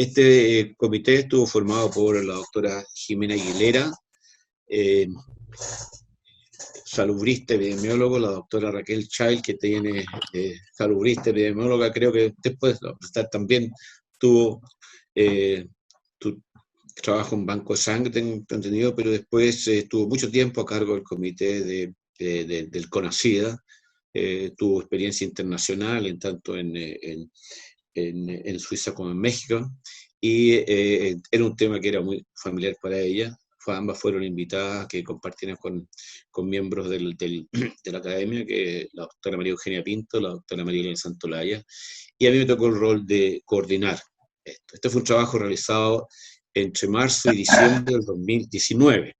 Este comité estuvo formado por la doctora Jimena Aguilera, salubrista epidemiólogo, la doctora Raquel Child, que tiene salubrista epidemióloga, creo que después también tuvo tu trabajo en banco de sangre, tengo entendido, pero después estuvo mucho tiempo a cargo del comité del CONACYDA, tuvo experiencia internacional, en tanto en Suiza como en México, y era un tema que era muy familiar para ella. Ambas fueron invitadas a que compartieran con miembros de la academia, que la doctora María Eugenia Pinto, la doctora María Elena Santolaya, y a mí me tocó el rol de coordinar esto. Este fue un trabajo realizado entre marzo y diciembre del 2019.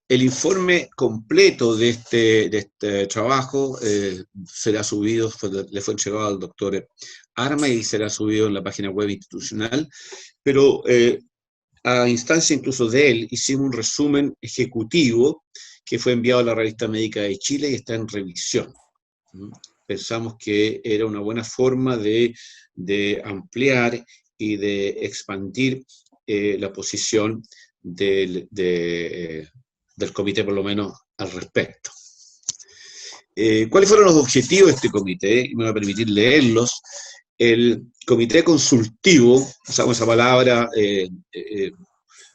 El informe completo de este trabajo será subido, le fue entregado al doctor Arma y será subido en la página web institucional, pero a instancia incluso de él hicimos un resumen ejecutivo que fue enviado a la Revista Médica de Chile y está en revisión. Pensamos que era una buena forma de ampliar y de expandir la posición del comité, por lo menos, al respecto. ¿Cuáles fueron los objetivos de este comité? Me voy a permitir leerlos. El comité consultivo, usamos esa palabra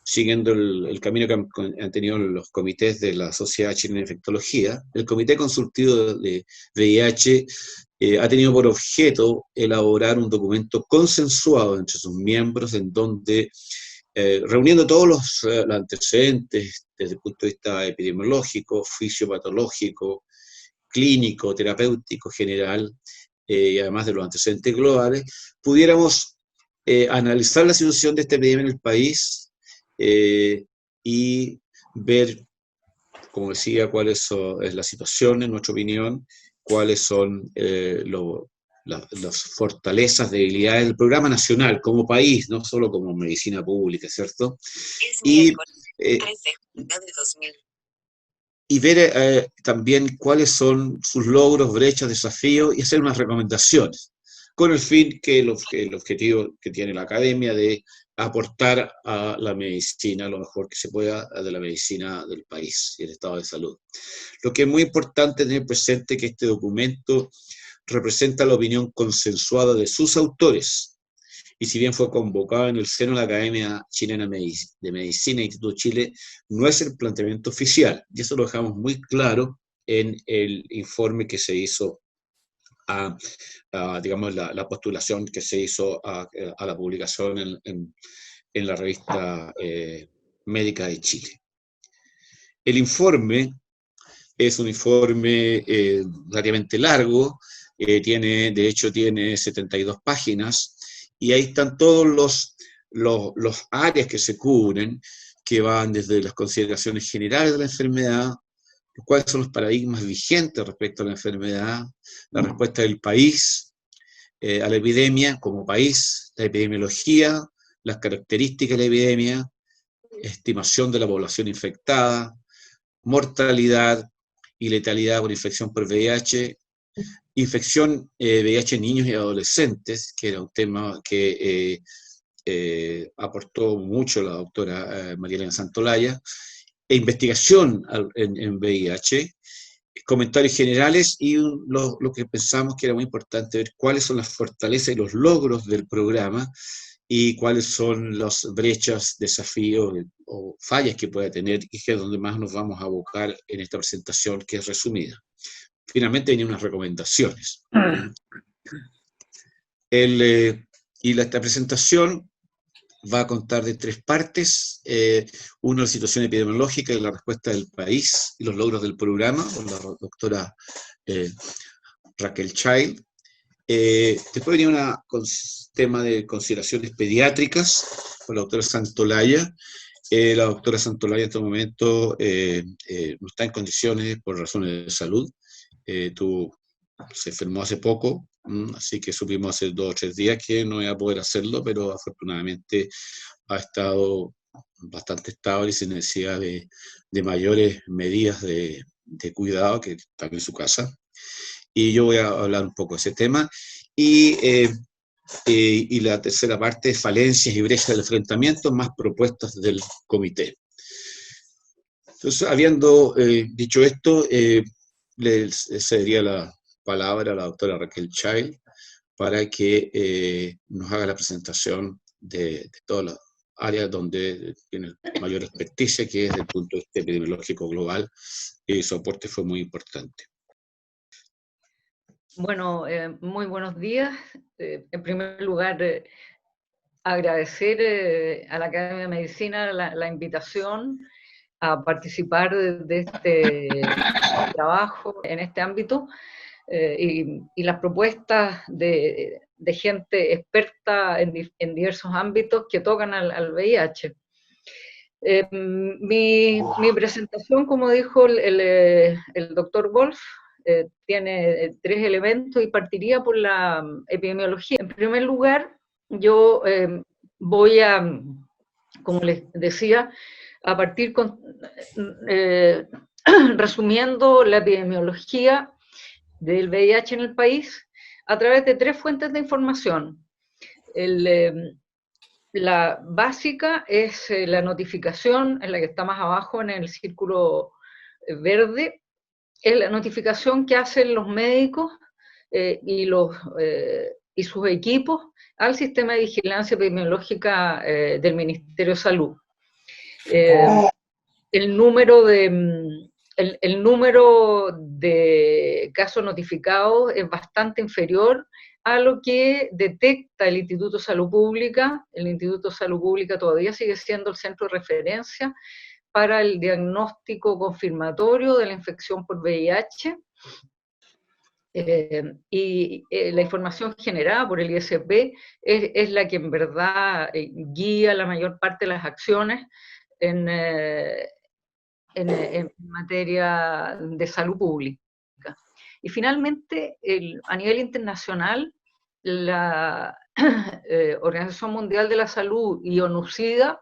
siguiendo el camino que han tenido los comités de la Sociedad Chilena de Infectología. El comité consultivo de VIH ha tenido por objeto elaborar un documento consensuado entre sus miembros, en donde reuniendo todos los antecedentes desde el punto de vista epidemiológico, fisiopatológico, clínico, terapéutico, general, y además de los antecedentes globales, pudiéramos analizar la situación de esta epidemia en el país y ver, como decía, cuál es la situación, en nuestra opinión, cuáles son las fortalezas, debilidades del programa nacional como país, no solo como medicina pública, ¿cierto? Y ver también cuáles son sus logros, brechas, desafíos, y hacer unas recomendaciones, con el fin que el objetivo que tiene la academia de aportar a la medicina lo mejor que se pueda de la medicina del país y el estado de salud. Lo que es muy importante tener presente que este documento representa la opinión consensuada de sus autores, y si bien fue convocado en el seno de la Academia Chilena de Medicina, Instituto Chile, no es el planteamiento oficial, y eso lo dejamos muy claro en el informe que se hizo, digamos, la postulación que se hizo a la publicación en la revista Médica de Chile. El informe es un informe relativamente largo, de hecho tiene 72 páginas, y ahí están todos los áreas que se cubren, que van desde las consideraciones generales de la enfermedad, cuáles son los paradigmas vigentes respecto a la enfermedad, la respuesta del país a la epidemia como país, la epidemiología, las características de la epidemia, estimación de la población infectada, mortalidad y letalidad por infección por VIH, infección VIH en niños y adolescentes, que era un tema que aportó mucho la doctora María Elena Santolaya, e investigación en VIH, comentarios generales y lo que pensamos que era muy importante ver cuáles son las fortalezas y los logros del programa y cuáles son las brechas, desafíos o fallas que puede tener, y que es donde más nos vamos a abocar en esta presentación, que es resumida. Finalmente vienen unas recomendaciones. Esta presentación va a contar de 3 partes. Una, la situación epidemiológica y la respuesta del país y los logros del programa, con la doctora Raquel Child. Después venía un tema de consideraciones pediátricas con la doctora Santolaya. La doctora Santolaya en este momento no está en condiciones por razones de salud. Se enfermó hace poco, así que supimos hace 2 o 3 días que no iba a poder hacerlo, pero afortunadamente ha estado bastante estable y sin necesidad de mayores medidas de cuidado, que está en su casa. Y yo voy a hablar un poco de ese tema. Y la tercera parte es falencias y brechas del enfrentamiento, más propuestas del comité. Entonces, habiendo dicho esto, le cedería la palabra a la doctora Raquel Child para que nos haga la presentación de todas las áreas donde tiene mayor experticia, que es desde el punto de vista epidemiológico global, y su aporte fue muy importante. Bueno, muy buenos días. En primer lugar, agradecer a la Academia de Medicina la invitación a participar de este trabajo en este ámbito y las propuestas de gente experta en diversos ámbitos que tocan al VIH. Mi presentación, como dijo el doctor Wolf, tiene tres elementos y partiría por la epidemiología. En primer lugar, yo voy a, como les decía, a partir resumiendo la epidemiología del VIH en el país a través de tres fuentes de información. La básica es la notificación, en la que está más abajo en el círculo verde, es la notificación que hacen los médicos y sus equipos al sistema de vigilancia epidemiológica del Ministerio de Salud. El número de casos notificados es bastante inferior a lo que detecta el Instituto de Salud Pública. El Instituto de Salud Pública todavía sigue siendo el centro de referencia para el diagnóstico confirmatorio de la infección por VIH. La información generada por el ISP es la que en verdad guía la mayor parte de las acciones en materia de salud pública. Y finalmente, a nivel internacional, la Organización Mundial de la Salud y ONU-SIDA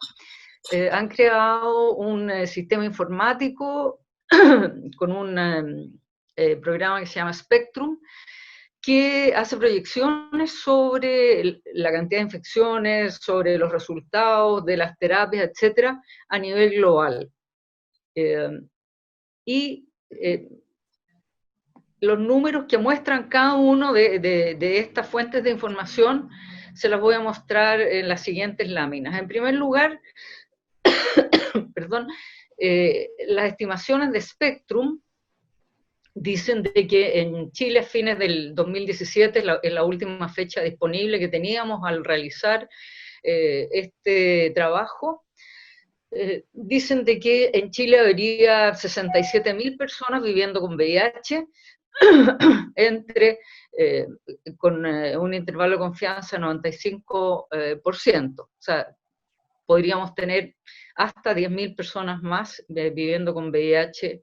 han creado un sistema informático con un programa que se llama Spectrum, que hace proyecciones sobre la cantidad de infecciones, sobre los resultados de las terapias, etcétera, a nivel global. Los números que muestran cada uno de estas fuentes de información se las voy a mostrar en las siguientes láminas. En primer lugar, perdón, las estimaciones de Spectrum dicen de que en Chile a fines del 2017, en la última fecha disponible que teníamos al realizar este trabajo, dicen de que en Chile habría 67.000 personas viviendo con VIH, con un intervalo de confianza de 95%. O sea, podríamos tener hasta 10.000 personas más viviendo con VIH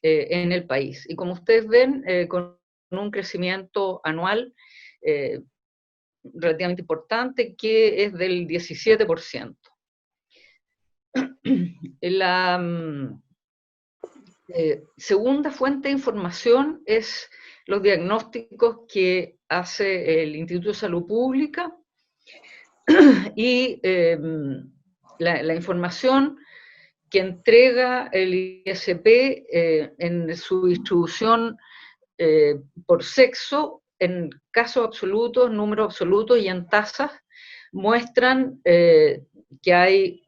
en el país. Y como ustedes ven, con un crecimiento anual relativamente importante, que es del 17%. La segunda fuente de información es los diagnósticos que hace el Instituto de Salud Pública y la información que entrega el ISP en su distribución por sexo, en casos absolutos, números absolutos y en tasas, muestran que hay,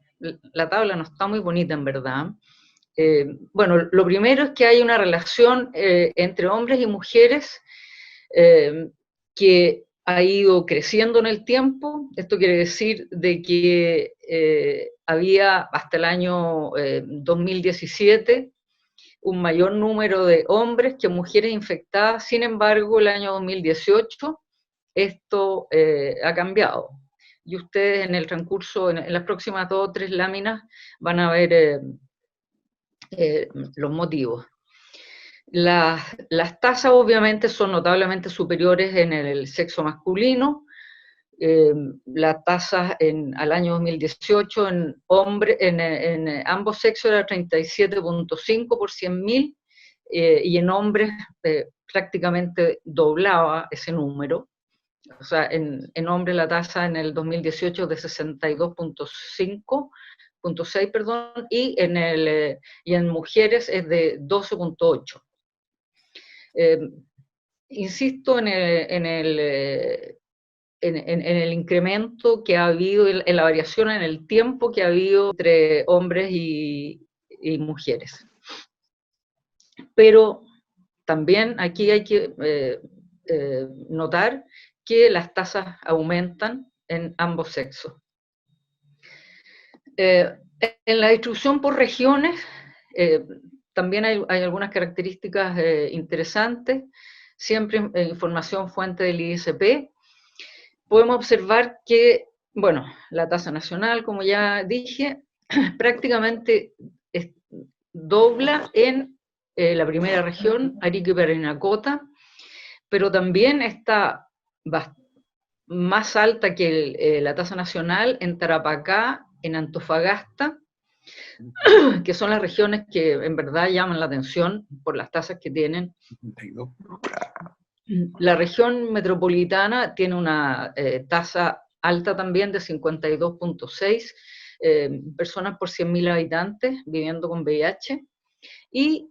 la tabla no está muy bonita en verdad. Bueno, lo primero es que hay una relación entre hombres y mujeres que ha ido creciendo en el tiempo. Esto quiere decir de que había hasta el año 2017 un mayor número de hombres que mujeres infectadas. Sin embargo, el año 2018 esto ha cambiado. Y ustedes en el transcurso, en las próximas 2 o 3 láminas, van a ver los motivos. Las tasas obviamente son notablemente superiores en el sexo masculino. La tasa al año 2018 en ambos sexos era 37.5 por 100.000 y en hombres prácticamente doblaba ese número. O sea, en hombres la tasa en el 2018 es de 62.6, perdón, y en mujeres es de 12.8. Insisto en el incremento que ha habido, en la variación en el tiempo que ha habido entre hombres y mujeres. Pero también aquí hay que notar que las tasas aumentan en ambos sexos. En la distribución por regiones también hay algunas características interesantes, siempre información fuente del ISP. Podemos observar que, bueno, la tasa nacional, como ya dije, prácticamente dobla en la primera región, Arica y Parinacota, pero también está más alta que la tasa nacional en Tarapacá, en Antofagasta, que son las regiones que en verdad llaman la atención por las tasas que tienen. La región metropolitana tiene una tasa alta también de 52.6 personas por 100.000 habitantes viviendo con VIH. Y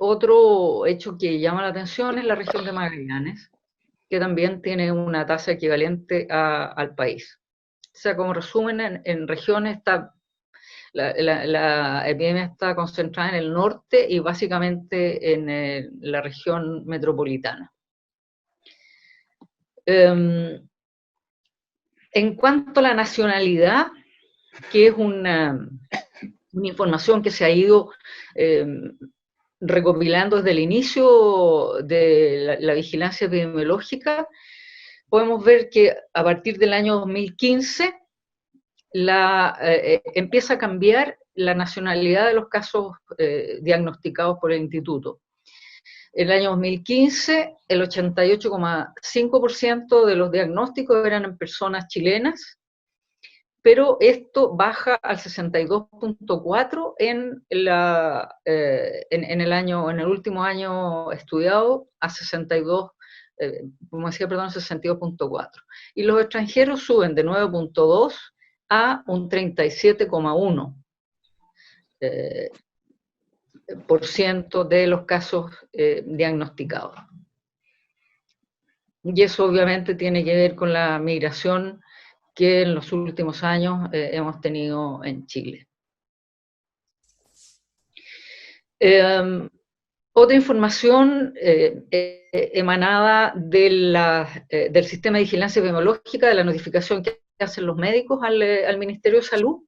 otro hecho que llama la atención es la región de Magallanes, que también tiene una tasa equivalente al país. O sea, como resumen, en regiones la epidemia está concentrada en el norte y básicamente en la región metropolitana. En cuanto a la nacionalidad, que es una información que se ha ido recopilando desde el inicio de la vigilancia epidemiológica, podemos ver que a partir del año 2015 empieza a cambiar la nacionalidad de los casos diagnosticados por el instituto. En el año 2015, el 88,5% de los diagnósticos eran en personas chilenas, pero esto baja al 62.4% en el último año estudiado, a 62, como decía, perdón, 62.4%. Y los extranjeros suben de 9.2 a un 37,1% de los casos diagnosticados. Y eso obviamente tiene que ver con la migración que en los últimos años hemos tenido en Chile. Otra información emanada del sistema de vigilancia epidemiológica, de la notificación que hacen los médicos al Ministerio de Salud,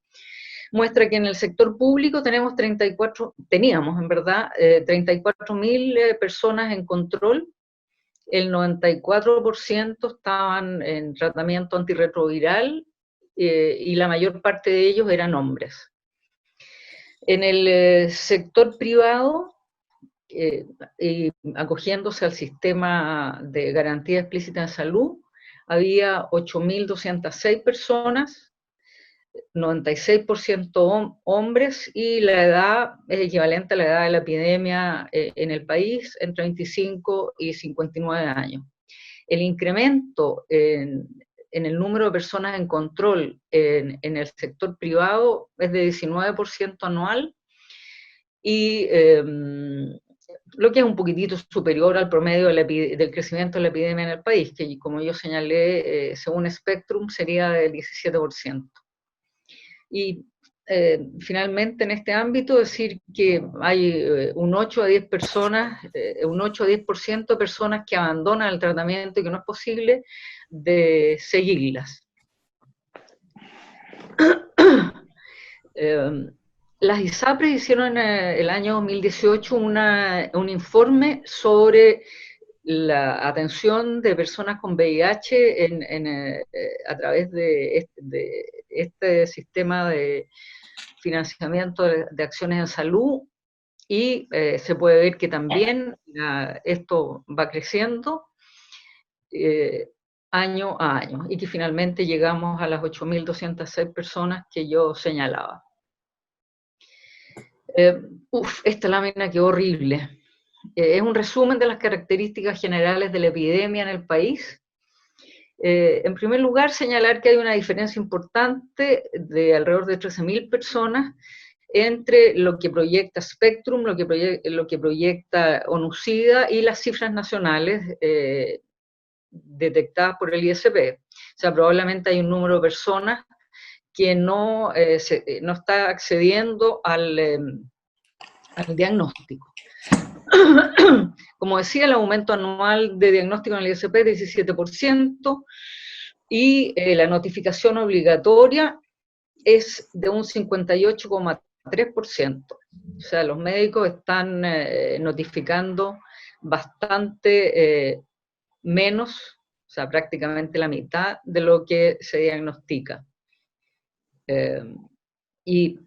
muestra que en el sector público teníamos en verdad 34.000 personas en control. El 94% estaban en tratamiento antirretroviral y la mayor parte de ellos eran hombres. En el sector privado, y acogiéndose al sistema de garantía explícita en salud, había 8.206 personas, 96% hombres, y la edad es equivalente a la edad de la epidemia en el país, entre 25 y 59 años. El incremento en el número de personas en control en el sector privado es de 19% anual, y lo que es un poquitito superior al promedio del crecimiento de la epidemia en el país, que como yo señalé, según Spectrum, sería del 17%. Y finalmente en este ámbito decir que hay un 8 a 10% de personas que abandonan el tratamiento y que no es posible de seguirlas. Las ISAPRES hicieron el año 2018 un informe sobre la atención de personas con VIH a través de este sistema de financiamiento de acciones en salud, y se puede ver que también esto va creciendo año a año, y que finalmente llegamos a las 8.206 personas que yo señalaba. Esta lámina quedó horrible. Es un resumen de las características generales de la epidemia en el país. En primer lugar, señalar que hay una diferencia importante de alrededor de 13.000 personas entre lo que proyecta Spectrum, lo que proyecta ONU-SIDA y las cifras nacionales detectadas por el ISP. O sea, probablemente hay un número de personas que no está accediendo al diagnóstico. Como decía, el aumento anual de diagnóstico en el ISP es 17%, y la notificación obligatoria es de un 58,3%. O sea, los médicos están notificando bastante menos, o sea, prácticamente la mitad de lo que se diagnostica. Y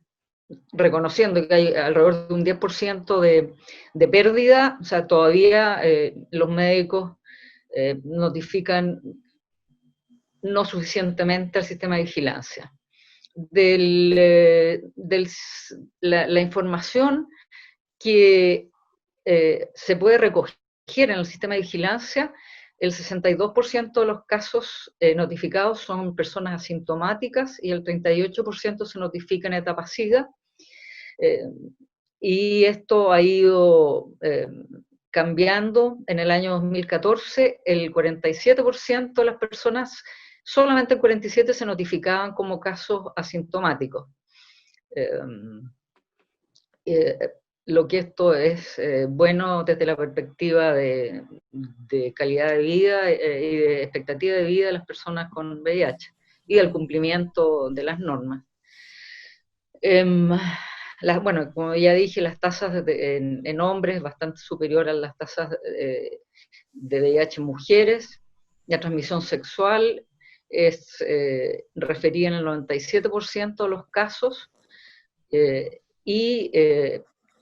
reconociendo que hay alrededor de un 10% de pérdida, o sea, todavía los médicos notifican no suficientemente al sistema de vigilancia. La información que se puede recoger en el sistema de vigilancia, el 62% de los casos notificados son personas asintomáticas y el 38% se notifica en etapa SIDA. Y esto ha ido cambiando. En el año 2014, el 47% de las personas, solamente el 47% se notificaban como casos asintomáticos. Lo que esto es bueno desde la perspectiva de calidad de vida y de expectativa de vida de las personas con VIH y del cumplimiento de las normas. Bueno, como ya dije, las tasas en hombres bastante superior a las tasas de VIH en mujeres. La transmisión sexual es referida en el 97% de los casos, y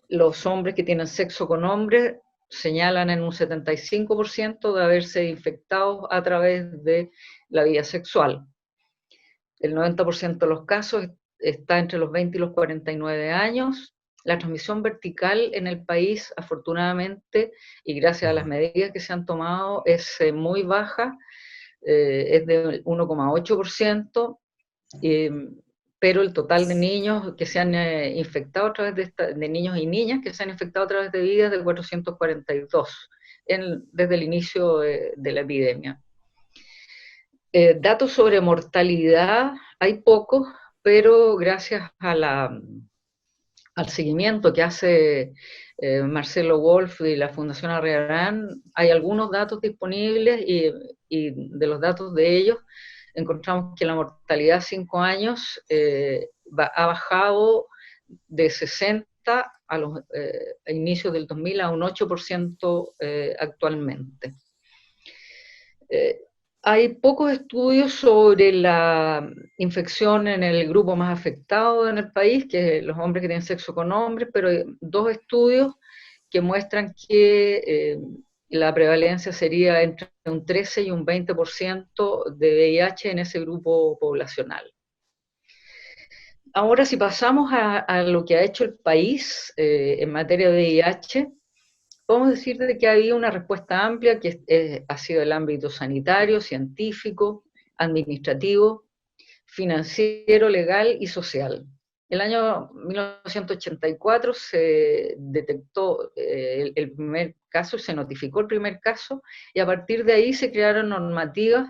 los hombres que tienen sexo con hombres señalan en un 75% de haberse infectado a través de la vía sexual. El 90% de los casos está entre los 20 y los 49 años. La transmisión vertical en el país, afortunadamente, y gracias a las medidas que se han tomado, es muy baja, es del 1,8%, pero el total de niños que se han infectado a través de niños y niñas que se han infectado a través de vidas de 442 desde el inicio de la epidemia. Datos sobre mortalidad hay pocos, pero gracias al seguimiento que hace Marcelo Wolf y la Fundación Arriarán, hay algunos datos disponibles, y de los datos de ellos encontramos que la mortalidad a 5 años ha bajado de 60 a los inicios del 2000 a un 8% actualmente. Hay pocos estudios sobre la infección en el grupo más afectado en el país, que es los hombres que tienen sexo con hombres, pero hay 2 estudios que muestran que la prevalencia sería entre un 13 y un 20% de VIH en ese grupo poblacional. Ahora, si pasamos a lo que ha hecho el país en materia de VIH, podemos decir que ha habido una respuesta amplia que ha sido el ámbito sanitario, científico, administrativo, financiero, legal y social. El año 1984 se detectó el primer caso, se notificó el primer caso, y a partir de ahí se crearon normativas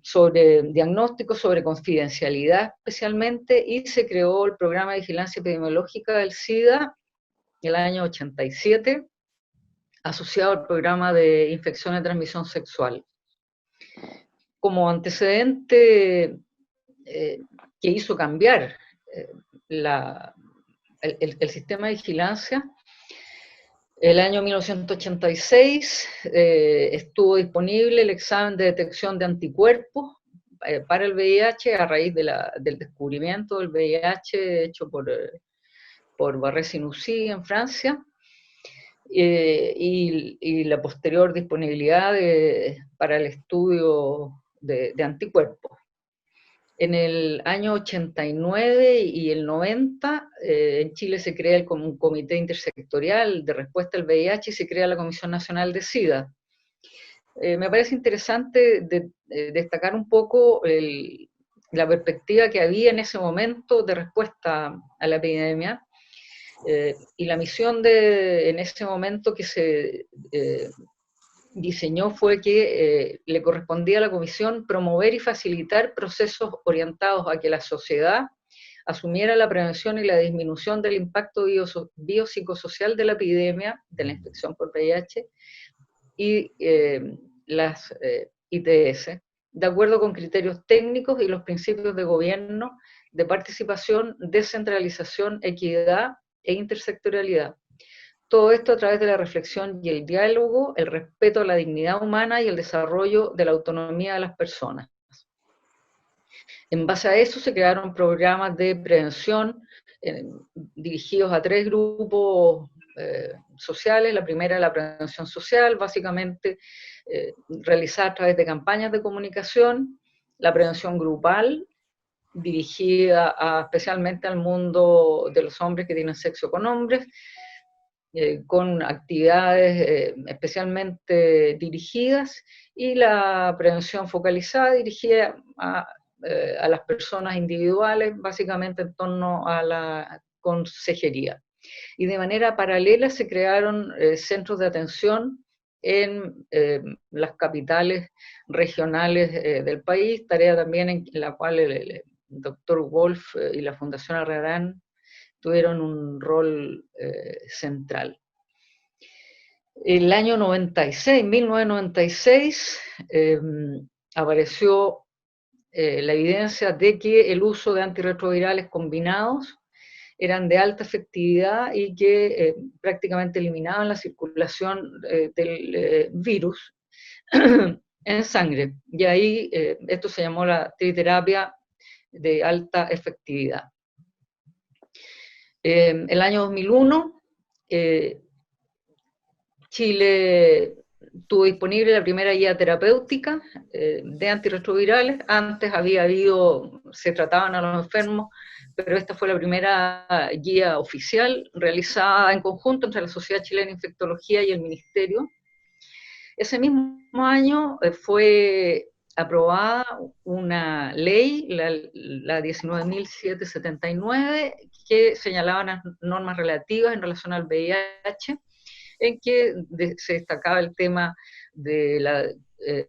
sobre diagnóstico, sobre confidencialidad especialmente, y se creó el programa de vigilancia epidemiológica del SIDA el año 87, asociado al programa de infección de transmisión sexual. Como antecedente que hizo cambiar el sistema de vigilancia, el año 1986 estuvo disponible el examen de detección de anticuerpos para el VIH a raíz del descubrimiento del VIH hecho por Barré-Sinoussi en Francia, y la posterior disponibilidad para el estudio de anticuerpos. En el año 89 y el 90, en Chile se crea un comité intersectorial de respuesta al VIH y se crea la Comisión Nacional de SIDA. Me parece interesante destacar un poco la perspectiva que había en ese momento de respuesta a la epidemia, y la misión en ese momento que se diseñó fue que le correspondía a la Comisión promover y facilitar procesos orientados a que la sociedad asumiera la prevención y la disminución del impacto biopsicosocial de la epidemia, de la infección por VIH, y las ITS, de acuerdo con criterios técnicos y los principios de gobierno, de participación, descentralización, equidad e intersectorialidad. Todo esto a través de la reflexión y el diálogo, el respeto a la dignidad humana y el desarrollo de la autonomía de las personas. En base a eso se crearon programas de prevención dirigidos a 3 grupos sociales. La primera, la prevención social, básicamente realizada a través de campañas de comunicación. La prevención grupal, dirigida especialmente al mundo de los hombres que tienen sexo con hombres, con actividades especialmente dirigidas, y la prevención focalizada, dirigida a las personas individuales, básicamente en torno a la consejería. Y de manera paralela se crearon centros de atención en las capitales regionales del país, tarea también en la cual el doctor Wolf y la Fundación Arrarán tuvieron un rol central. El año 96, 1996, apareció la evidencia de que el uso de antirretrovirales combinados eran de alta efectividad y que prácticamente eliminaban la circulación del virus en sangre. Y ahí esto se llamó la triterapia de alta efectividad. El año 2001, Chile tuvo disponible la primera guía terapéutica de antirretrovirales. Antes se trataban a los enfermos, pero esta fue la primera guía oficial realizada en conjunto entre la Sociedad Chilena de Infectología y el Ministerio. Ese mismo año fue aprobada una ley, la 19.779, que señalaba las normas relativas en relación al VIH, en que se destacaba el tema de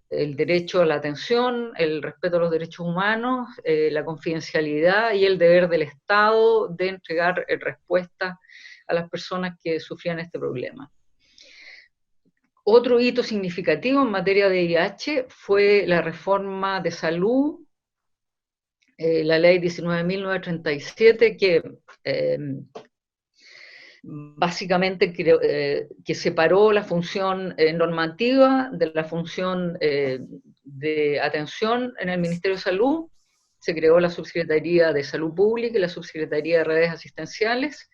el derecho a la atención, el respeto a los derechos humanos, la confidencialidad y el deber del Estado de entregar respuestas a las personas que sufrían este problema. Otro hito significativo en materia de VIH fue la reforma de salud, la ley 19.937, que básicamente que separó la función normativa de la función de atención en el Ministerio de Salud. Se creó la Subsecretaría de Salud Pública y la Subsecretaría de Redes Asistenciales,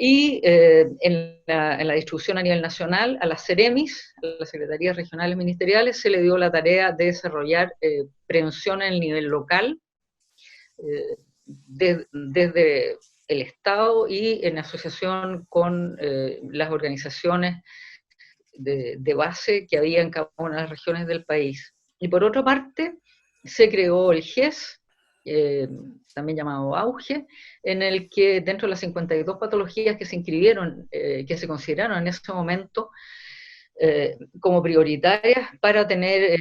y en la distribución a nivel nacional a las CEREMIS, a las Secretarías Regionales Ministeriales, se le dio la tarea de desarrollar prevención en el nivel local, desde el Estado y en asociación con las organizaciones de base que había en cada una de las regiones del país. Y por otra parte, se creó el GES, también llamado AUGE, en el que dentro de las 52 patologías que se inscribieron, que se consideraron en ese momento como prioritarias para tener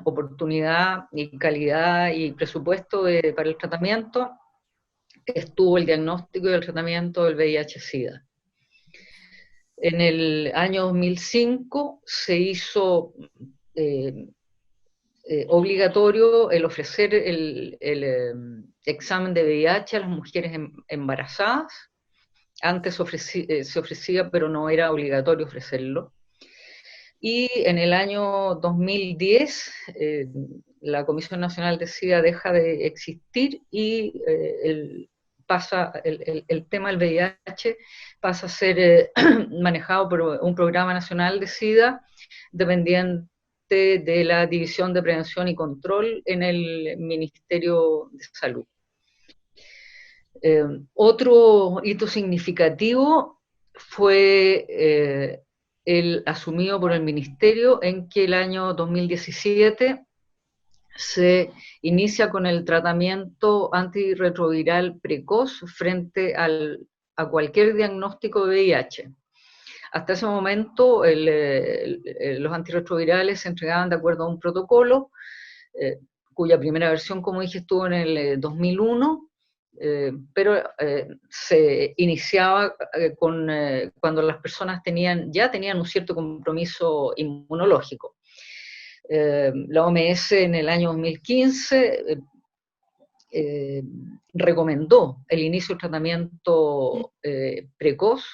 oportunidad y calidad y presupuesto para el tratamiento, estuvo el diagnóstico y el tratamiento del VIH-Sida. En el año 2005 se hizo obligatorio el ofrecer el examen de VIH a las mujeres embarazadas. Antes se ofrecía, pero no era obligatorio ofrecerlo. Y en el año 2010, la Comisión Nacional de SIDA deja de existir y el tema del VIH pasa a ser manejado por un programa nacional de SIDA dependiente parte de la División de Prevención y Control en el Ministerio de Salud. Otro hito significativo fue el asumido por el Ministerio, en que el año 2017 se inicia con el tratamiento antirretroviral precoz frente a cualquier diagnóstico de VIH. Hasta ese momento los antirretrovirales se entregaban de acuerdo a un protocolo, cuya primera versión, como dije, estuvo en el 2001, pero se iniciaba cuando las personas ya tenían un cierto compromiso inmunológico. La OMS en el año 2015 recomendó el inicio del tratamiento precoz,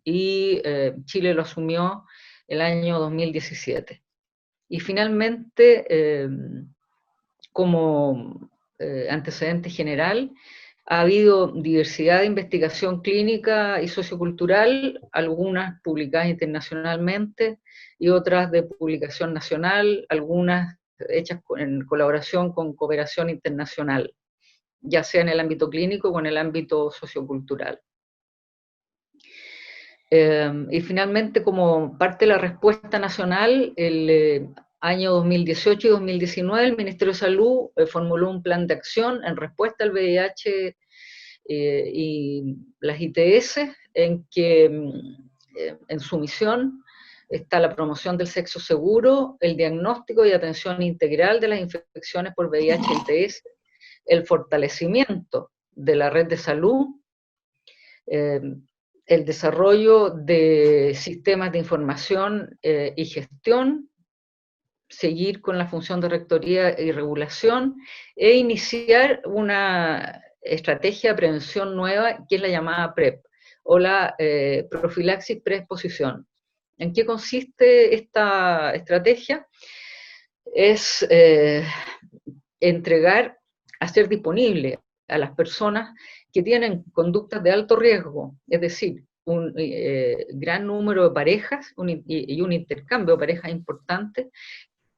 y Chile lo asumió el año 2017. Y finalmente, como antecedente general, ha habido diversidad de investigación clínica y sociocultural, algunas publicadas internacionalmente y otras de publicación nacional, algunas hechas en colaboración con cooperación internacional, ya sea en el ámbito clínico o en el ámbito sociocultural. Y finalmente, como parte de la respuesta nacional, el año 2018 y 2019 el Ministerio de Salud formuló un plan de acción en respuesta al VIH y las ITS, en que en su misión está la promoción del sexo seguro, el diagnóstico y atención integral de las infecciones por VIH y ITS, el fortalecimiento de la red de salud, el desarrollo de sistemas de información y gestión, seguir con la función de rectoría y regulación, e iniciar una estrategia de prevención nueva, que es la llamada PrEP, o la profilaxis preexposición. ¿En qué consiste esta estrategia? Es hacer disponible a las personas que tienen conductas de alto riesgo, es decir, un gran número de parejas y un intercambio de parejas importante,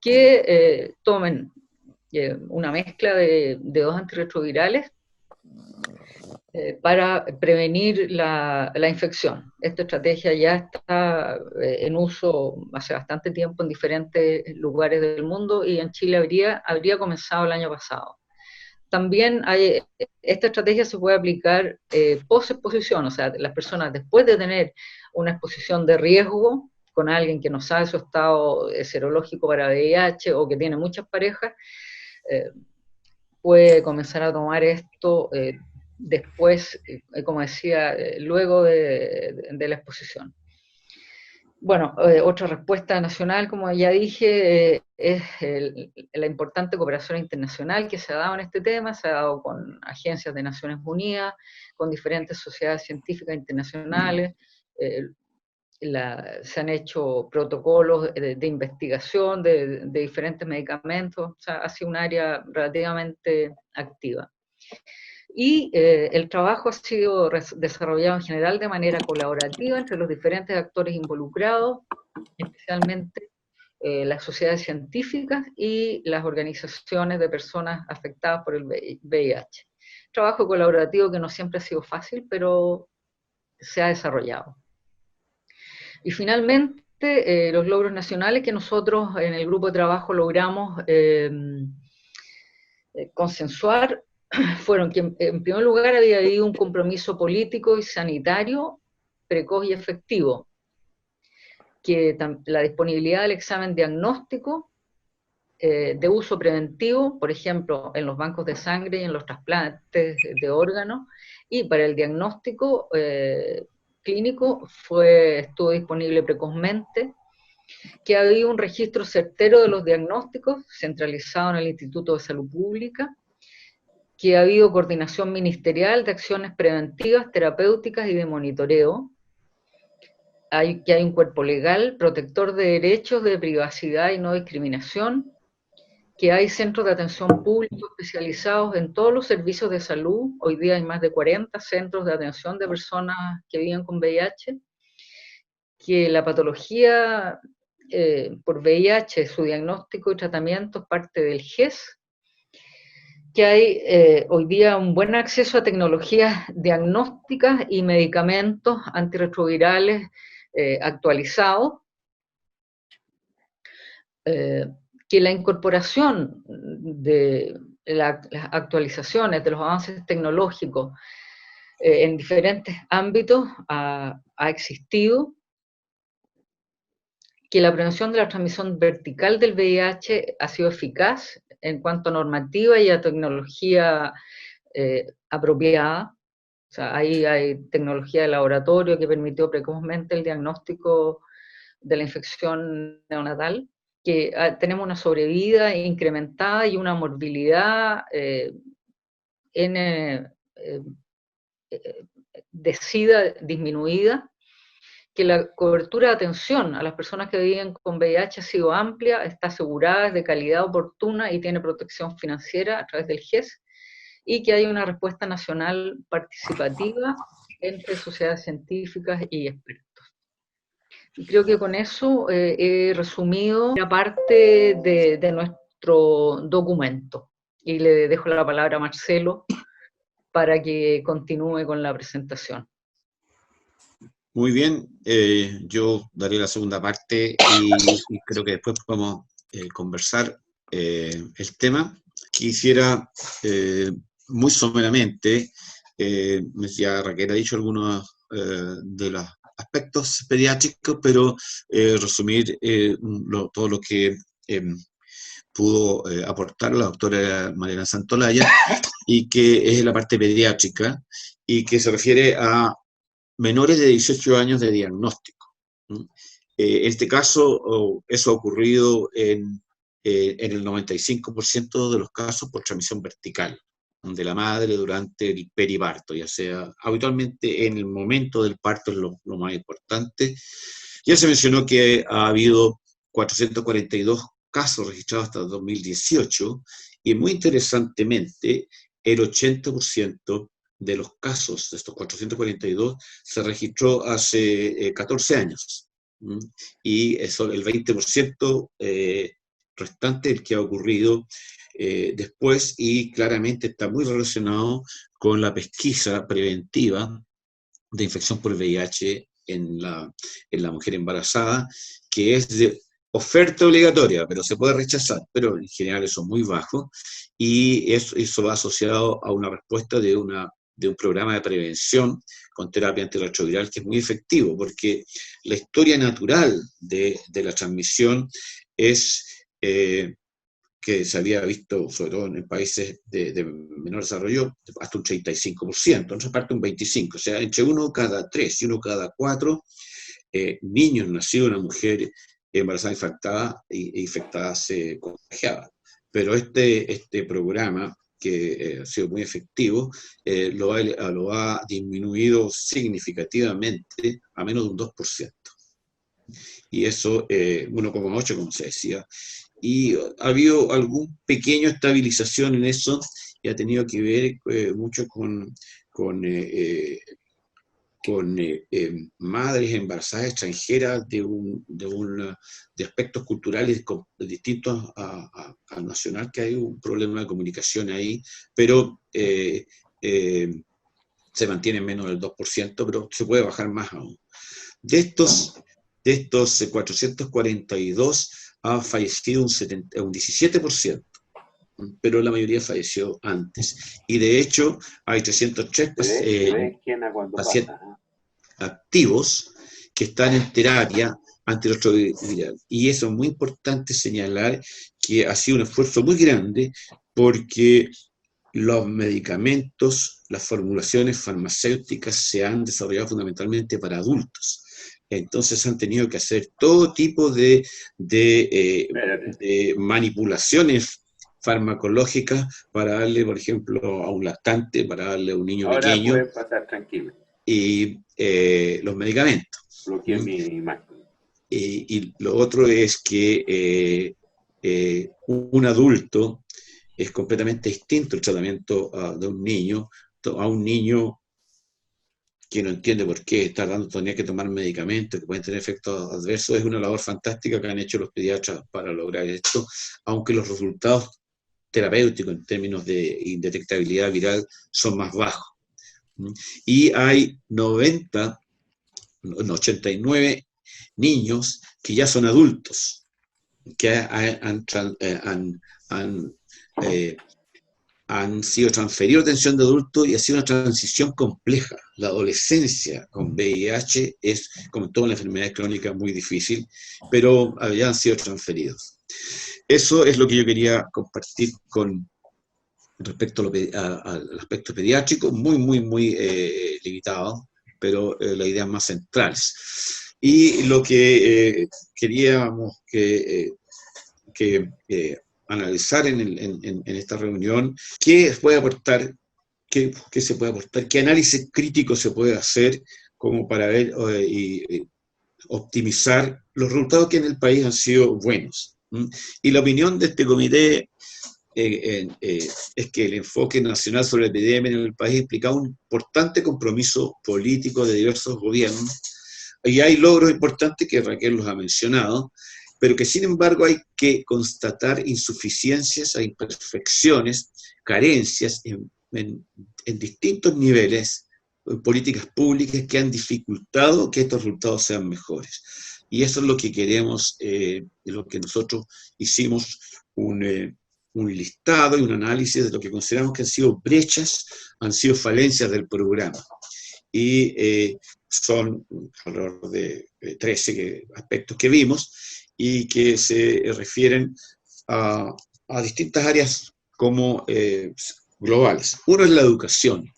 que tomen una mezcla de dos antirretrovirales para prevenir la infección. Esta estrategia ya está en uso hace bastante tiempo en diferentes lugares del mundo, y en Chile habría comenzado el año pasado. También esta estrategia se puede aplicar post-exposición, o sea, las personas después de tener una exposición de riesgo con alguien que no sabe su estado serológico para VIH o que tiene muchas parejas, puede comenzar a tomar esto después, como decía, luego de la exposición. Bueno, otra respuesta nacional, como ya dije, es la importante cooperación internacional que se ha dado en este tema. Se ha dado con agencias de Naciones Unidas, con diferentes sociedades científicas internacionales, se han hecho protocolos de investigación de diferentes medicamentos, o sea, ha sido un área relativamente activa. Y el trabajo ha sido desarrollado en general de manera colaborativa entre los diferentes actores involucrados, especialmente las sociedades científicas y las organizaciones de personas afectadas por el VIH. Trabajo colaborativo que no siempre ha sido fácil, pero se ha desarrollado. Y finalmente, los logros nacionales que nosotros en el grupo de trabajo logramos consensuar fueron que, en primer lugar, había habido un compromiso político y sanitario precoz y efectivo, que la disponibilidad del examen diagnóstico de uso preventivo, por ejemplo, en los bancos de sangre y en los trasplantes de órganos, y para el diagnóstico clínico estuvo disponible precozmente, que ha habido un registro certero de los diagnósticos centralizado en el Instituto de Salud Pública, que ha habido coordinación ministerial de acciones preventivas, terapéuticas y de monitoreo, que hay un cuerpo legal protector de derechos de privacidad y no discriminación, que hay centros de atención públicos especializados en todos los servicios de salud. Hoy día hay más de 40 centros de atención de personas que viven con VIH, que la patología por VIH, su diagnóstico y tratamiento es parte del GES, que hay hoy día un buen acceso a tecnologías diagnósticas y medicamentos antirretrovirales actualizados, que la incorporación de las actualizaciones de los avances tecnológicos en diferentes ámbitos ha existido, que la prevención de la transmisión vertical del VIH ha sido eficaz en cuanto a normativa y a tecnología apropiada. O sea, ahí hay tecnología de laboratorio que permitió precozmente el diagnóstico de la infección neonatal, que tenemos una sobrevida incrementada y una morbilidad disminuida, que la cobertura de atención a las personas que viven con VIH ha sido amplia, está asegurada, es de calidad oportuna y tiene protección financiera a través del GES, y que hay una respuesta nacional participativa entre sociedades científicas y expertos. Y creo que con eso he resumido una parte de nuestro documento. Y le dejo la palabra a Marcelo para que continúe con la presentación. Muy bien, yo daré la segunda parte y creo que después podemos conversar el tema. Quisiera muy someramente, ya Raquel ha dicho algunos de los aspectos pediátricos, pero resumir todo lo que pudo aportar la doctora Mariana Santolaya, y que es la parte pediátrica, y que se refiere a menores de 18 años de diagnóstico. En este caso, eso ha ocurrido en el 95% de los casos por transmisión vertical de la madre durante el periparto, ya sea habitualmente en el momento del parto es lo más importante. Ya se mencionó que ha habido 442 casos registrados hasta 2018, y muy interesantemente, el 80% de los casos de estos 442 se registró hace 14 años. Y eso, el 20% restante, el que ha ocurrido después, y claramente está muy relacionado con la pesquisa preventiva de infección por VIH en la mujer embarazada, que es de oferta obligatoria, pero se puede rechazar, pero en general eso es muy bajo, y eso va asociado a una respuesta de un programa de prevención con terapia antirretroviral que es muy efectivo, porque la historia natural de la transmisión es que se había visto, sobre todo en países de menor desarrollo, hasta un 35%, en otras partes un 25%, o sea, entre 1 cada 3 y 1 cada 4 niños nacidos de una mujer embarazada infectada se contagiaba. Pero este programa, que ha sido muy efectivo, lo ha disminuido significativamente a menos de un 2%. Y eso, 1,8, como se decía. Y ha habido alguna pequeña estabilización en eso, y ha tenido que ver mucho con madres embarazadas extranjeras de aspectos culturales distintos al nacional, que hay un problema de comunicación ahí, pero se mantiene en menos del 2%, pero se puede bajar más aún. De estos 442 ha fallecido un 17%, pero la mayoría falleció antes. Y de hecho hay 303 pacientes activos que están en terapia antirretroviral. Y eso es muy importante señalar, que ha sido un esfuerzo muy grande, porque los medicamentos, las formulaciones farmacéuticas se han desarrollado fundamentalmente para adultos. Entonces han tenido que hacer todo tipo de manipulaciones farmacológicas para darle, por ejemplo, a un lactante, para darle a un niño pequeño. Ahora puede pasar tranquilo. Y los medicamentos. Bloqueé mi imagen. Y lo otro es que un adulto es completamente distinto el tratamiento de un niño, a un niño que no entiende por qué está tenía que tomar medicamentos que pueden tener efectos adversos. Es una labor fantástica que han hecho los pediatras para lograr esto, aunque los resultados terapéuticos en términos de indetectabilidad viral son más bajos. Y hay 89 niños que ya son adultos, que han sido transferidos a atención de adultos y ha sido una transición compleja. La adolescencia con VIH es, como toda la enfermedad crónica, muy difícil, pero ya han sido transferidos. Eso es lo que yo quería compartir con respecto al aspecto pediátrico, muy limitado, pero las ideas más centrales. Y lo que queríamos que analizar en esta reunión, qué puede aportar, qué se puede aportar, qué análisis crítico se puede hacer como para ver y optimizar los resultados que en el país han sido buenos. Y la opinión de este comité es que el enfoque nacional sobre la epidemia en el país implica un importante compromiso político de diversos gobiernos, y hay logros importantes que Raquel los ha mencionado, pero que sin embargo hay que constatar insuficiencias e imperfecciones, carencias en distintos niveles, políticas públicas que han dificultado que estos resultados sean mejores. Y eso es lo que queremos, lo que nosotros hicimos un listado y un análisis de lo que consideramos que han sido brechas, han sido falencias del programa. Y son alrededor de 13 aspectos que vimos y que se refieren a distintas áreas como globales. Uno es la educación,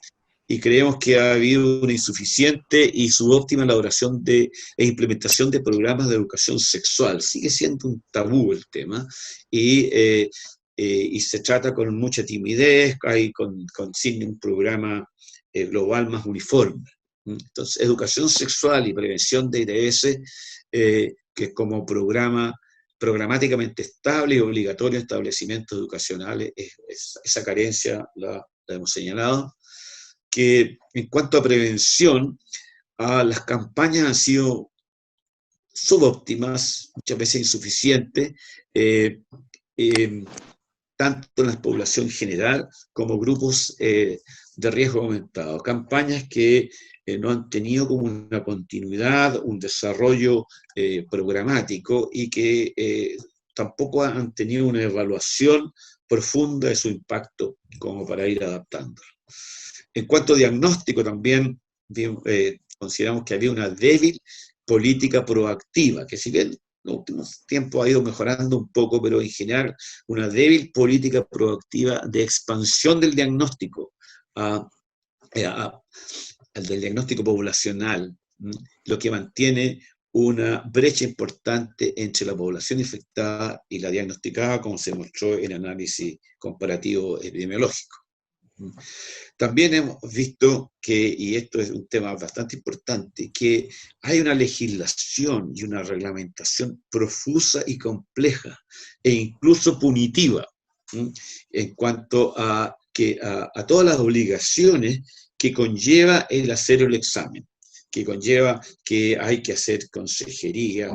y creemos que ha habido una insuficiente y subóptima elaboración e implementación de programas de educación sexual. Sigue siendo un tabú el tema, y se trata con mucha timidez, sin un programa global más uniforme. Entonces, educación sexual y prevención de ITS, que como programáticamente estable y obligatorio en establecimientos educacionales, esa carencia la hemos señalado. Que en cuanto a prevención, las campañas han sido subóptimas, muchas veces insuficientes, tanto en la población general como grupos de riesgo aumentado. Campañas que no han tenido como una continuidad, un desarrollo programático, y que tampoco han tenido una evaluación profunda de su impacto como para ir adaptándolo. En cuanto a diagnóstico, también consideramos que había una débil política proactiva, que si bien en los últimos tiempos ha ido mejorando un poco, pero en general una débil política proactiva de expansión del diagnóstico, del diagnóstico poblacional, lo que mantiene una brecha importante entre la población infectada y la diagnosticada, como se mostró en el análisis comparativo epidemiológico. También hemos visto que, y esto es un tema bastante importante, que hay una legislación y una reglamentación profusa y compleja, e incluso punitiva, en cuanto a todas las obligaciones que conlleva el hacer el examen, que conlleva que hay que hacer consejería,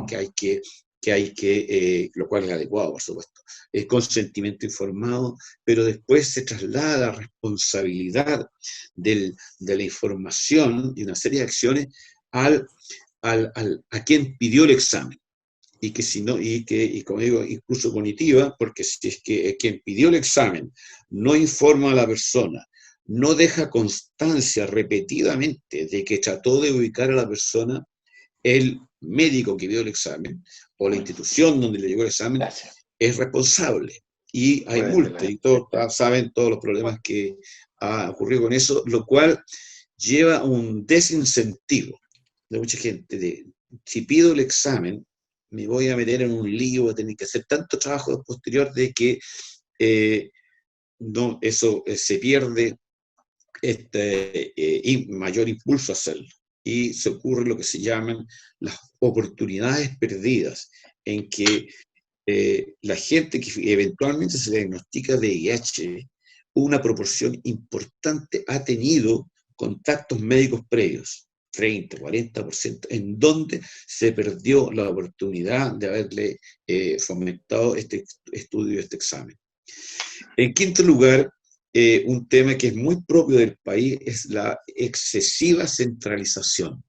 lo cual es adecuado, por supuesto, consentimiento informado, pero después se traslada la responsabilidad de la información y una serie de acciones a quien pidió el examen. Y que si no, y como digo, incluso punitiva, porque si es que quien pidió el examen no informa a la persona, no deja constancia repetidamente de que trató de ubicar a la persona, el médico que pidió el examen o la institución donde le llegó el examen es responsable. Y hay multas, y todos saben todos los problemas que ha ocurrido con eso, lo cual lleva un desincentivo de mucha gente si pido el examen, me voy a meter en un lío, voy a tener que hacer tanto trabajo posterior de que eso se pierde mayor impulso a hacerlo. Y se ocurre lo que se llaman las oportunidades perdidas, en que la gente que eventualmente se le diagnostica VIH, una proporción importante ha tenido contactos médicos previos, 30, 40%, en donde se perdió la oportunidad de haberle fomentado este estudio, este examen. En quinto lugar, un tema que es muy propio del país es la excesiva centralización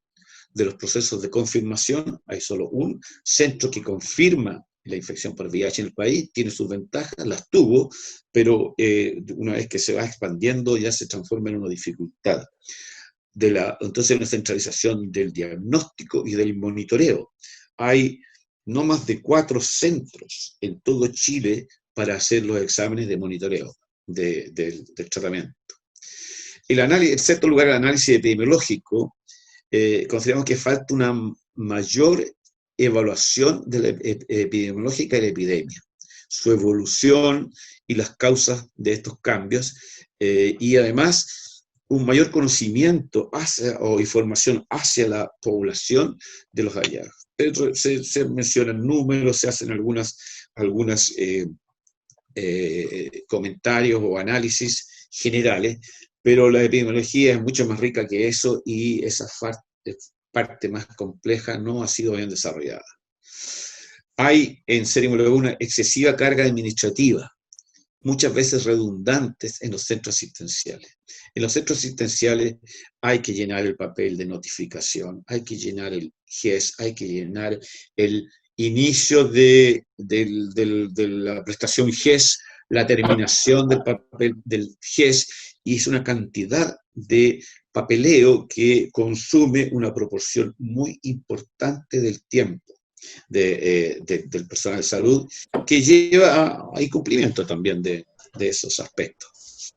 de los procesos de confirmación. Hay solo un centro que confirma la infección por VIH en el país, tiene sus ventajas, las tuvo, pero una vez que se va expandiendo ya se transforma en una dificultad. Entonces, una centralización del diagnóstico y del monitoreo. Hay no más de 4 centros en todo Chile para hacer los exámenes de monitoreo del tratamiento. En sexto lugar, el análisis epidemiológico. Consideramos que falta una mayor evaluación de la epidemiológica de la epidemia, su evolución y las causas de estos cambios, y además un mayor conocimiento o información hacia la población de los hallazgos. Se mencionan números, se hacen algunos comentarios o análisis generales, pero la epidemiología es mucho más rica que eso y esa parte más compleja no ha sido bien desarrollada. Hay en Serología una excesiva carga administrativa, muchas veces redundantes en los centros asistenciales. En los centros asistenciales hay que llenar el papel de notificación, hay que llenar el GES, hay que llenar el inicio de la prestación GES, la terminación del papel del GES, y es una cantidad de papeleo que consume una proporción muy importante del tiempo del personal de salud, que lleva a incumplimiento también de esos aspectos.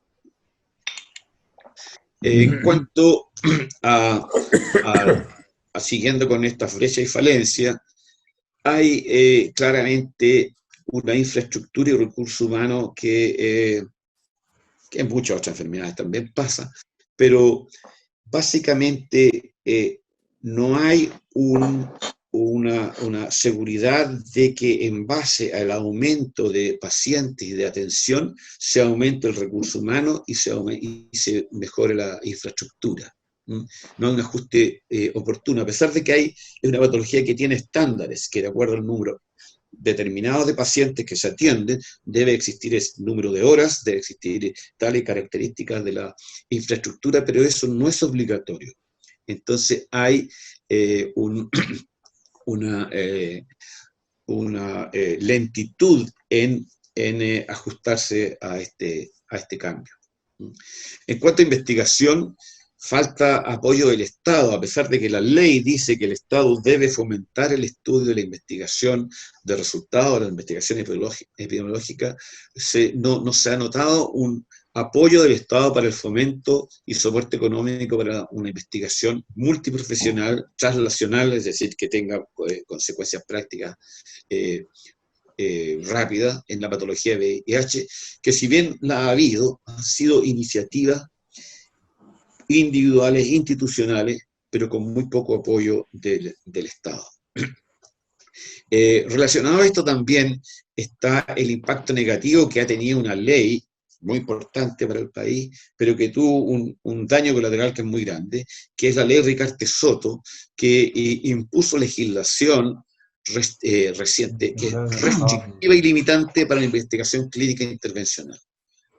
En cuanto siguiendo con esta brecha y falencia, hay claramente una infraestructura y recurso humano que en muchas otras enfermedades también pasa, pero básicamente no hay una seguridad de que en base al aumento de pacientes y de atención se aumente el recurso humano y se mejore la infraestructura. No hay un ajuste oportuno, a pesar de que es una patología que tiene estándares, que de acuerdo al número determinados de pacientes que se atienden, debe existir el número de horas, debe existir tales características de la infraestructura, pero eso no es obligatorio. Entonces hay una lentitud en ajustarse a este cambio. En cuanto a investigación, falta apoyo del Estado, a pesar de que la ley dice que el Estado debe fomentar el estudio de la investigación de resultados de la investigación epidemiológica, no se ha notado un apoyo del Estado para el fomento y soporte económico para una investigación multiprofesional, translacional, es decir, que tenga consecuencias prácticas rápidas en la patología de VIH, que si bien la ha habido, han sido iniciativas individuales, institucionales, pero con muy poco apoyo del Estado. Relacionado a esto también está el impacto negativo que ha tenido una ley muy importante para el país, pero que tuvo un daño colateral que es muy grande, que es la ley Ricarte Soto, que impuso legislación reciente, que es restrictiva y limitante para la investigación clínica intervencional.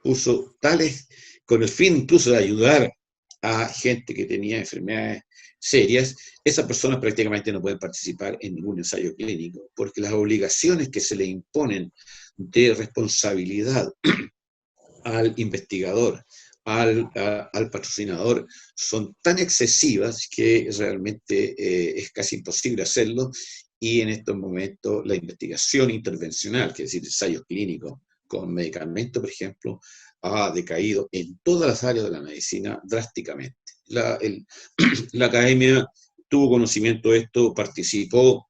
Puso tales, con el fin incluso de ayudar a gente que tenía enfermedades serias, esas personas prácticamente no pueden participar en ningún ensayo clínico, porque las obligaciones que se le imponen de responsabilidad al investigador, al patrocinador, son tan excesivas que realmente es casi imposible hacerlo, y en estos momentos la investigación intervencional, que es decir, ensayos clínicos con medicamentos, por ejemplo, ha decaído en todas las áreas de la medicina drásticamente. La academia tuvo conocimiento de esto, participó,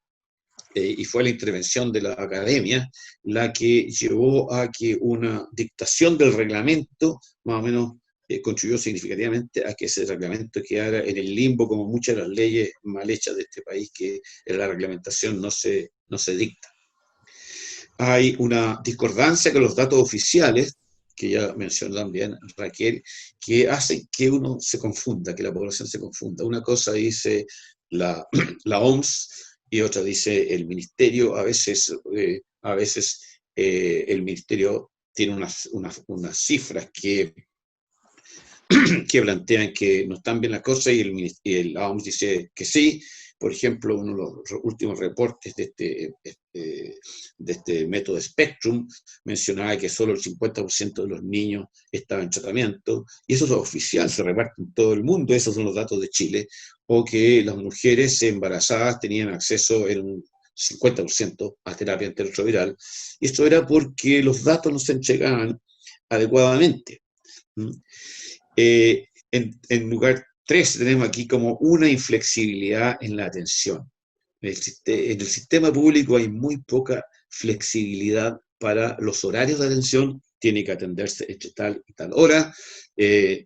y fue la intervención de la academia la que llevó a que una dictación del reglamento, más o menos, contribuyó significativamente a que ese reglamento quedara en el limbo, como muchas de las leyes mal hechas de este país, que en la reglamentación no se dicta. Hay una discordancia con los datos oficiales, que ya mencionó también Raquel, que hacen que uno se confunda, que la población se confunda. Una cosa dice la OMS y otra dice el ministerio. A veces el ministerio tiene unas cifras que plantean que no están bien las cosas y la OMS dice que sí. Por ejemplo, uno de los últimos reportes de este método Spectrum mencionaba que solo el 50% de los niños estaban en tratamiento, y eso es oficial, se reparte en todo el mundo, esos son los datos de Chile, o que las mujeres embarazadas tenían acceso en un 50% a terapia antirretroviral, y esto era porque los datos no se entregaban adecuadamente. En lugar 3 tenemos aquí como una inflexibilidad en la atención. En el sistema público hay muy poca flexibilidad para los horarios de atención, tiene que atenderse entre tal y tal hora,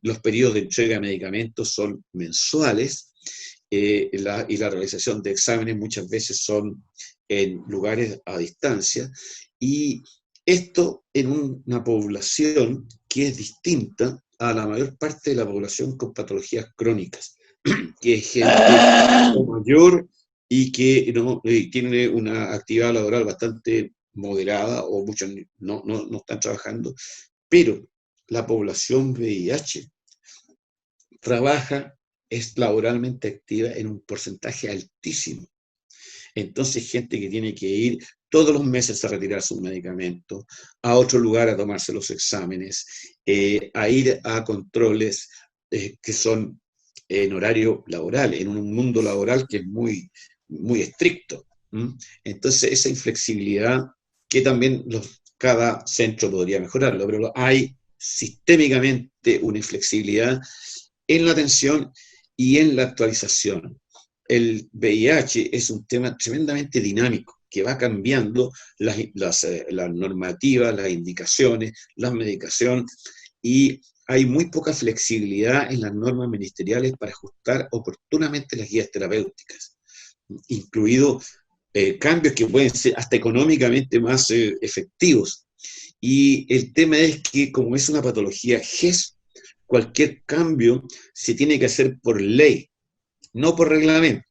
los periodos de entrega de medicamentos son mensuales, y la realización de exámenes muchas veces son en lugares a distancia, y esto en una población que es distinta a la mayor parte de la población con patologías crónicas, que es gente mayor y que tiene una actividad laboral bastante moderada, o muchos no están trabajando, pero la población VIH es laboralmente activa en un porcentaje altísimo. Entonces, gente que tiene que ir todos los meses a retirar sus medicamentos, a otro lugar a tomarse los exámenes, a ir a controles que son en horario laboral, en un mundo laboral que es muy, muy estricto. Entonces, esa inflexibilidad que también cada centro podría mejorarlo, pero hay sistémicamente una inflexibilidad en la atención y en la actualización. El VIH es un tema tremendamente dinámico, que va cambiando las normativas, las indicaciones, la medicación, y hay muy poca flexibilidad en las normas ministeriales para ajustar oportunamente las guías terapéuticas, incluido cambios que pueden ser hasta económicamente más efectivos. Y el tema es que, como es una patología GES, cualquier cambio se tiene que hacer por ley, no por reglamento.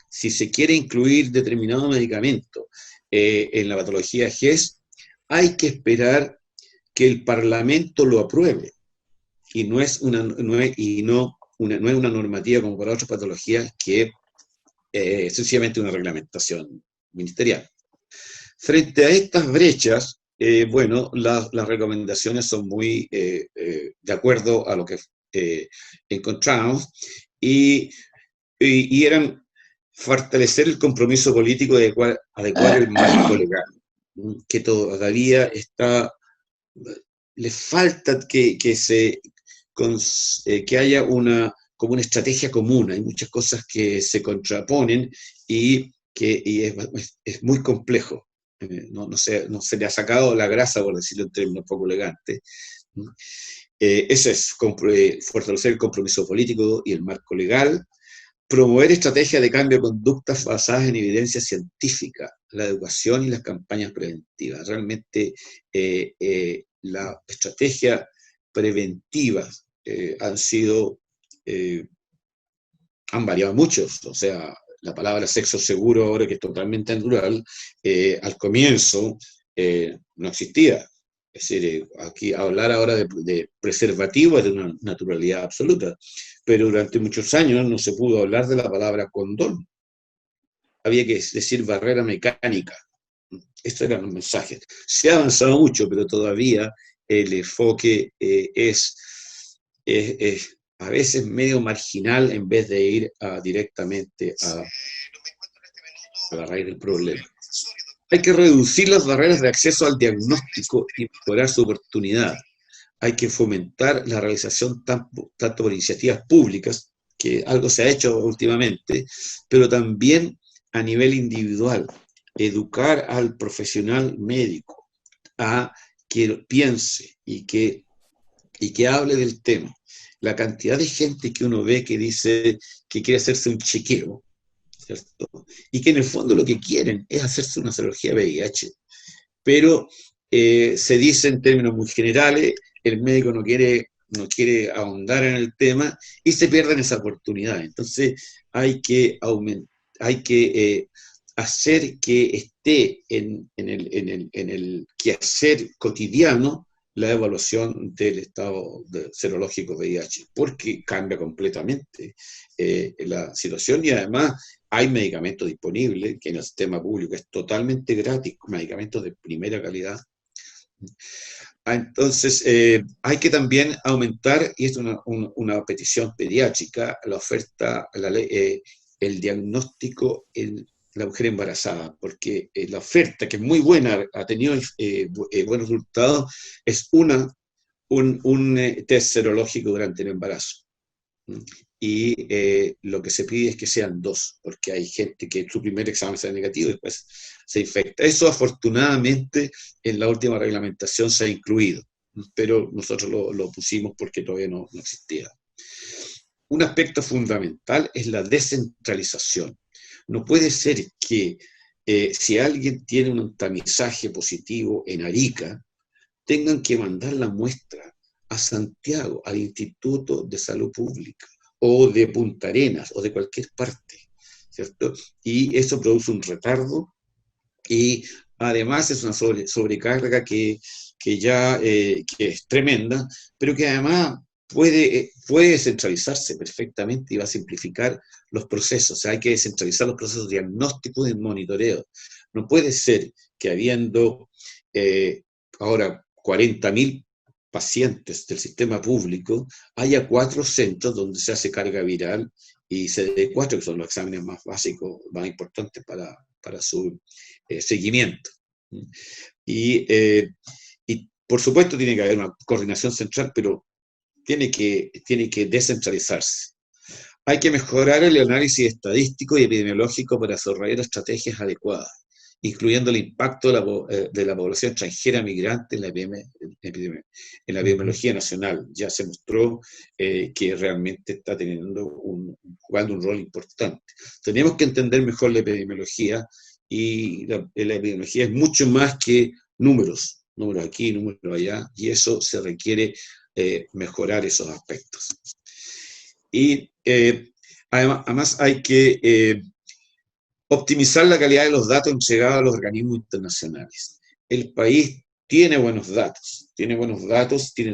Si se quiere incluir determinado medicamento en la patología GES, hay que esperar que el Parlamento lo apruebe, y no es una normativa como para otras patologías, que es sencillamente una reglamentación ministerial. Frente a estas brechas, bueno, las recomendaciones son muy de acuerdo a lo que encontramos, y eran fortalecer el compromiso político de adecuar el marco legal, que todavía le falta que haya como una estrategia común. Hay muchas cosas que se contraponen y es muy complejo. No se le ha sacado la grasa, por decirlo en términos poco elegantes. Eso es fortalecer el compromiso político y el marco legal, promover estrategias de cambio de conductas basadas en evidencia científica, la educación y las campañas preventivas. Realmente las estrategias preventivas han variado mucho. O sea, la palabra sexo seguro, ahora que es totalmente natural, al comienzo no existía. Es decir, aquí hablar ahora de preservativo es de una naturalidad absoluta, pero durante muchos años no se pudo hablar de la palabra condón. Había que decir barrera mecánica. Estos eran los mensajes. Se ha avanzado mucho, pero todavía el enfoque es a veces medio marginal, en vez de ir directamente a la raíz del problema. Hay que reducir las barreras de acceso al diagnóstico y mejorar su oportunidad. Hay que fomentar la realización tanto por iniciativas públicas, que algo se ha hecho últimamente, pero también a nivel individual. Educar al profesional médico a que piense y que hable del tema. La cantidad de gente que uno ve que dice que quiere hacerse un chequeo, ¿cierto? Y que en el fondo lo que quieren es hacerse una serología VIH, pero se dice en términos muy generales, el médico no quiere ahondar en el tema y se pierden esa oportunidad. Entonces hay que hacer que esté en el quehacer cotidiano la evaluación del estado serológico VIH, porque cambia completamente la situación y además hay medicamentos disponibles, que en el sistema público es totalmente gratis, medicamentos de primera calidad. Entonces, hay que también aumentar, y es una petición pediátrica, la oferta, el diagnóstico en la mujer embarazada, porque la oferta, que es muy buena, ha tenido buenos resultados, es un test serológico durante el embarazo. Y lo que se pide es que sean 2, porque hay gente que su primer examen sea negativo y después se infecta. Eso afortunadamente en la última reglamentación se ha incluido, pero nosotros lo pusimos porque todavía no existía. Un aspecto fundamental es la descentralización. No puede ser que si alguien tiene un tamizaje positivo en Arica, tengan que mandar la muestra a Santiago, al Instituto de Salud Pública, o de Punta Arenas, o de cualquier parte, ¿cierto? Y eso produce un retardo, y además es una sobrecarga que es tremenda, pero que además puede descentralizarse perfectamente y va a simplificar los procesos. O sea, hay que descentralizar los procesos diagnósticos y monitoreo. No puede ser que habiendo ahora 40.000 pacientes del sistema público, haya 4 centros donde se hace carga viral y CD4, que son los exámenes más básicos, más importantes para su seguimiento. Y por supuesto tiene que haber una coordinación central, pero tiene que descentralizarse. Hay que mejorar el análisis estadístico y epidemiológico para desarrollar estrategias adecuadas, incluyendo el impacto de la población extranjera migrante en la epidemiología nacional. Ya se mostró que realmente está jugando un rol importante. Tenemos que entender mejor la epidemiología, y la epidemiología es mucho más que números aquí, números allá, y eso se requiere mejorar esos aspectos. Y además hay que optimizar la calidad de los datos entregados a los organismos internacionales. El país tiene buenos datos, tiene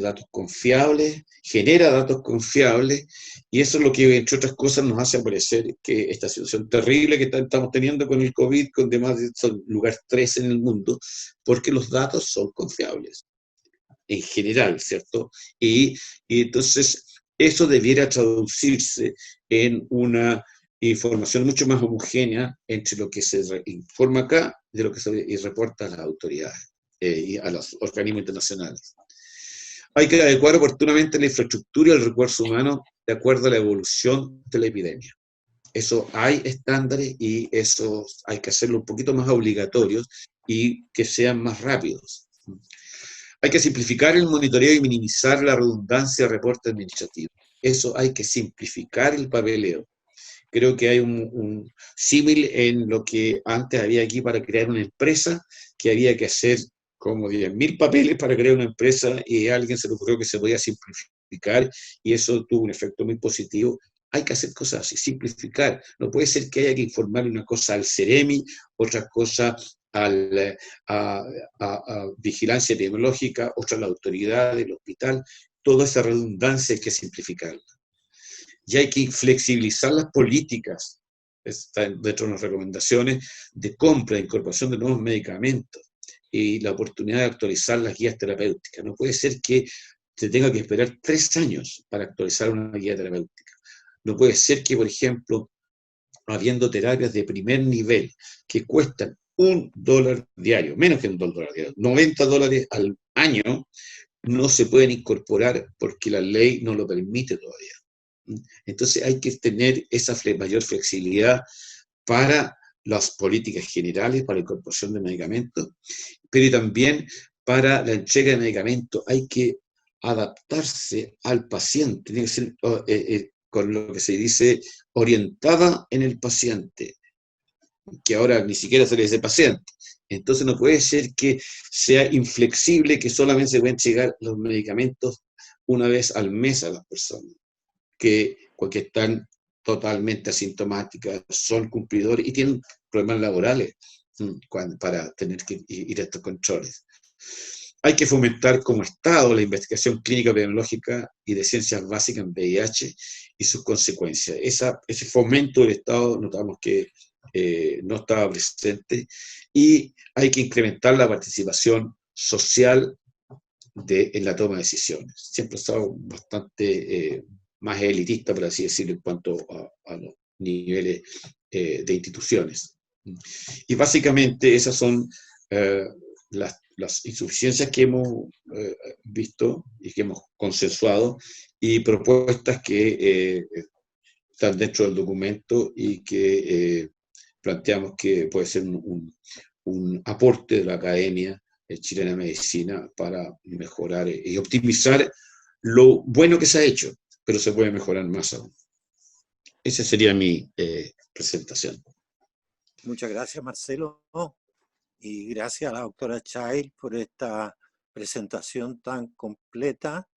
datos confiables, genera datos confiables, y eso es lo que, entre otras cosas, nos hace parecer que esta situación terrible que estamos teniendo con el COVID, con demás, son lugar 3 en el mundo, porque los datos son confiables, en general, ¿cierto? Y entonces eso debiera traducirse en una información mucho más homogénea entre lo que se informa acá de lo que se reporta a las autoridades y a los organismos internacionales. Hay que adecuar oportunamente la infraestructura y el recurso humano de acuerdo a la evolución de la epidemia. Eso hay estándares y eso hay que hacerlo un poquito más obligatorios y que sean más rápidos. Hay que simplificar el monitoreo y minimizar la redundancia de reportes administrativos. Eso hay que simplificar el papeleo. Creo que hay un símil en lo que antes había aquí para crear una empresa, que había que hacer como 10.000 papeles para crear una empresa, y a alguien se le ocurrió que se podía simplificar, y eso tuvo un efecto muy positivo. Hay que hacer cosas así, simplificar. No puede ser que haya que informar una cosa al CEREMI, otra cosa a vigilancia epidemiológica, otra a la autoridad del hospital. Toda esa redundancia hay que simplificarla. Y hay que flexibilizar las políticas, está dentro de las recomendaciones, de compra e incorporación de nuevos medicamentos, y la oportunidad de actualizar las guías terapéuticas. No puede ser que se tenga que esperar 3 años para actualizar una guía terapéutica. No puede ser que, por ejemplo, habiendo terapias de primer nivel que cuestan $1 diario, menos que $1 diario, $90 al año, no se pueden incorporar porque la ley no lo permite todavía. Entonces hay que tener esa mayor flexibilidad para las políticas generales, para la incorporación de medicamentos, pero también para la entrega de medicamentos. Hay que adaptarse al paciente, tiene que ser con lo que se dice orientada en el paciente, que ahora ni siquiera se le dice paciente, Entonces no puede ser que sea inflexible, que solamente se pueden llegar los medicamentos una vez al mes a las personas, porque están totalmente asintomáticas, son cumplidores y tienen problemas laborales para tener que ir a estos controles. Hay que fomentar como Estado la investigación clínica epidemiológica y de ciencias básicas en VIH y sus consecuencias. Ese fomento del Estado notamos que no estaba presente, y hay que incrementar la participación social en la toma de decisiones. Siempre ha estado bastante más elitista, por así decirlo, en cuanto a los niveles de instituciones. Y básicamente esas son las insuficiencias que hemos visto y que hemos consensuado, y propuestas que están dentro del documento y que planteamos que puede ser un aporte de la Academia Chilena de Medicina para mejorar y optimizar lo bueno que se ha hecho, pero se puede mejorar más aún. Esa sería mi presentación. Muchas gracias, Marcelo, y gracias a la doctora Child por esta presentación tan completa.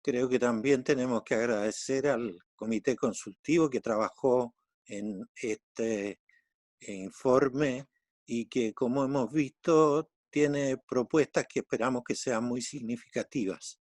Creo que también tenemos que agradecer al comité consultivo que trabajó en este informe y que, como hemos visto, tiene propuestas que esperamos que sean muy significativas.